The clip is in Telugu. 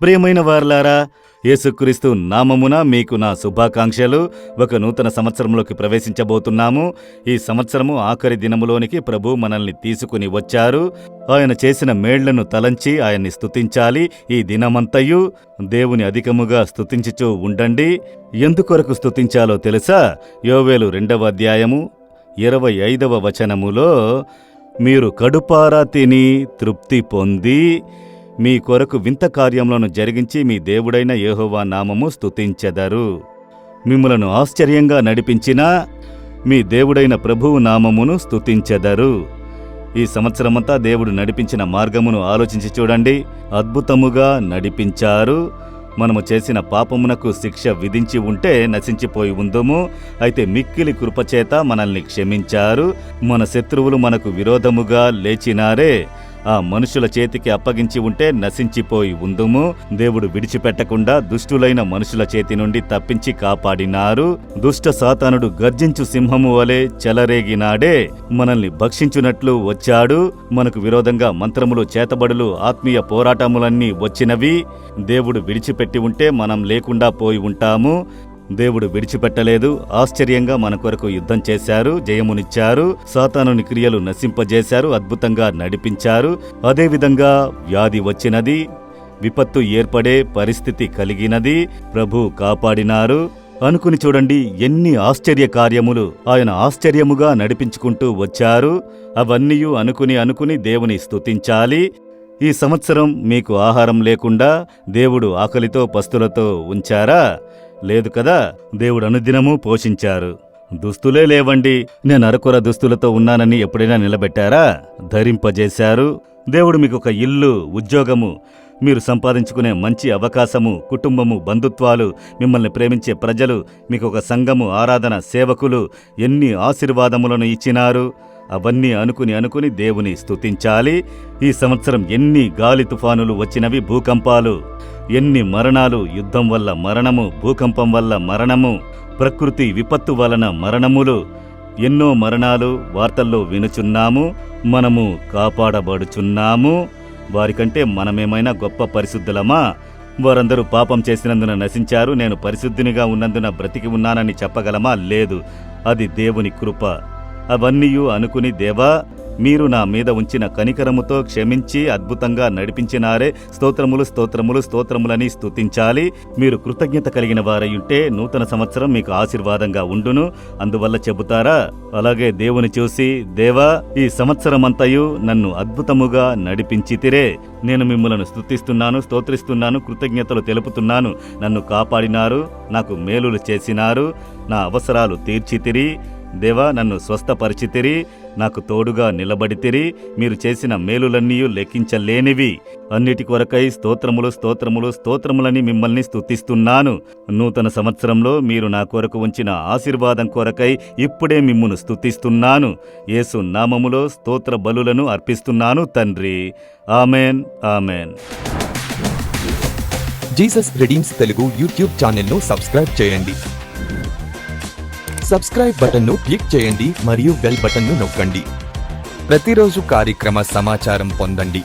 ప్రియమైన వారలారా, యేసుక్రీస్తు నామమున మీకు నా శుభాకాంక్షలు. ఒక నూతన సంవత్సరంలోకి ప్రవేశించబోతున్నాము. ఈ సంవత్సరము ఆఖరి దినములోనికి ప్రభు మనల్ని తీసుకుని వచ్చారు. ఆయన చేసిన మేళ్లను తలంచి ఆయన్ని స్తుతించాలి. ఈ దినమంతయు దేవుని అధికముగా స్తుతించుచూ ఉండండి. ఎందుకొరకు స్తుతించాలో తెలుసా? యోవేలు 2వ అధ్యాయము 25వ వచనములో, మీరు కడుపారా తిని తృప్తి పొంది మీ కొరకు వింత కార్యములను జరిగించి మీ దేవుడైన యెహోవా నామము స్తుతించెదరు. మిమ్ములను ఆశ్చర్యంగా నడిపించిన మీ దేవుడైన ప్రభువు నామమును స్తుతించెదరు. ఈ సంవత్సరమంతా దేవుడు నడిపించిన మార్గమును ఆలోచించి చూడండి. అద్భుతముగా నడిపించారు. మనము చేసిన పాపమునకు శిక్ష విధించి ఉంటే నశించిపోయి ఉందుము. అయితే మిక్కిలి కృపచేత మనల్ని క్షమించారు. మన శత్రువులు మనకు విరోధముగా లేచినారే, ఆ మనుషుల చేతికి అప్పగించి ఉంటే నశించిపోయి ఉందుము. దేవుడు విడిచిపెట్టకుండా దుష్టులైన మనుషుల చేతి నుండి తప్పించి కాపాడినారు. దుష్ట సాతానుడు గర్జించు సింహము వలె చెలరేగినాడే, మనల్ని భక్షించునట్లు వచ్చాడు. మనకు విరోధంగా మంత్రములు, చేతబడులు, ఆత్మీయ పోరాటములన్నీ వచ్చినవి. దేవుడు విడిచిపెట్టి ఉంటే మనం లేకుండా పోయి ఉంటాము. దేవుడు విడిచిపెట్టలేదు. ఆశ్చర్యంగా మన కొరకు యుద్ధం చేశారు, జయమునిచ్చారు. సాతానుని క్రియలు నశింపజేశారు, అద్భుతంగా నడిపించారు. అదేవిధంగా వ్యాధి వచ్చినది, విపత్తు ఏర్పడే పరిస్థితి కలిగినది, ప్రభు కాపాడినారు. అనుకుని చూడండి, ఎన్ని ఆశ్చర్య కార్యములు ఆయన ఆశ్చర్యముగా నడిపించుకుంటూ వచ్చారు. అవన్నీ అనుకుని దేవుని స్తుతించాలి. ఈ సంవత్సరం మీకు ఆహారం లేకుండా దేవుడు ఆకలితో పస్తులతో ఉంచారా? లేదు కదా. దేవుడు అనుదినము పోషించారు. దుస్తులే లేవండి, నేను అరకొర దుస్తులతో ఉన్నానని ఎప్పుడైనా నిలబెట్టారా? ధరింపజేశారు. దేవుడు మీకు ఒక ఇల్లు, ఉద్యోగము, మీరు సంపాదించుకునే మంచి అవకాశము, కుటుంబము, బంధుత్వాలు, మిమ్మల్ని ప్రేమించే ప్రజలు, మీకు ఒక సంఘము, ఆరాధన, సేవకులు, ఎన్ని ఆశీర్వాదములను ఇచ్చినారు. అవన్నీ అనుకుని దేవుని స్తుతించాలి. ఈ సంవత్సరం ఎన్ని గాలి తుఫానులు వచ్చినవి, భూకంపాలు, ఎన్ని మరణాలు, యుద్ధం వల్ల మరణము, భూకంపం వల్ల మరణము, ప్రకృతి విపత్తు వలన మరణములు, ఎన్నో మరణాలు వార్తల్లో వినుచున్నాము. మనము కాపాడబడుచున్నాము. వారికంటే మనమేమైనా గొప్ప పరిశుద్ధులమా? వారందరూ పాపం చేసినందున నశించారు, నేను పరిశుద్ధునిగా ఉన్నందున బ్రతికి ఉన్నానని చెప్పగలమా? లేదు. అది దేవుని కృప. అవన్నీ అనుకుని, దేవా, మీరు నా మీద ఉంచిన కనికరముతో క్షమించి అద్భుతంగా నడిపించినారే, స్తోత్రములు స్తోత్రములు స్తోత్రములని స్తుతించాలి. మీరు కృతజ్ఞత కలిగిన వారయుంటే నూతన సంవత్సరం మీకు ఆశీర్వాదంగా ఉండును. అందువల్ల చెబుతారా? అలాగే దేవుని చూసి, దేవా, ఈ సంవత్సరమంతయు నన్ను అద్భుతముగా నడిపించితిరే. నేను మిమ్మలను స్తుతిస్తున్నాను, స్తోత్రిస్తున్నాను, కృతజ్ఞతలు తెలుపుతున్నాను. నన్ను కాపాడినారు, నాకు మేలులు చేసినారు, నా అవసరాలు తీర్చితిరి. దేవా, నన్ను స్వస్థపరిచితిరి, నాకు తోడుగా నిలబడితిరి. మీరు చేసిన మేలులన్నీ లెక్కించలేనివి. అన్నిటి కొరకై స్తోత్రములు స్తోత్రములు స్తోత్రములని మిమ్మల్ని స్తుతిస్తున్నాను. నూతన సంవత్సరంలో మీరు నా కొరకు ఉంచిన ఆశీర్వాదం కొరకై ఇప్పుడే మిమ్మును స్తుతిస్తున్నాను. యేసు నామములో స్తోత్ర బలులను అర్పిస్తున్నాను తండ్రి. Amen, amen. Jesus redeems Telugu YouTube ఛానల్ను సబ్స్క్రైబ్ చేయండి. సబ్స్క్రైబ్ బటన్ను క్లిక్ చేయండి మరియు బెల్ బటన్ను నొక్కండి. ప్రతిరోజు కార్యక్రమ సమాచారం పొందండి.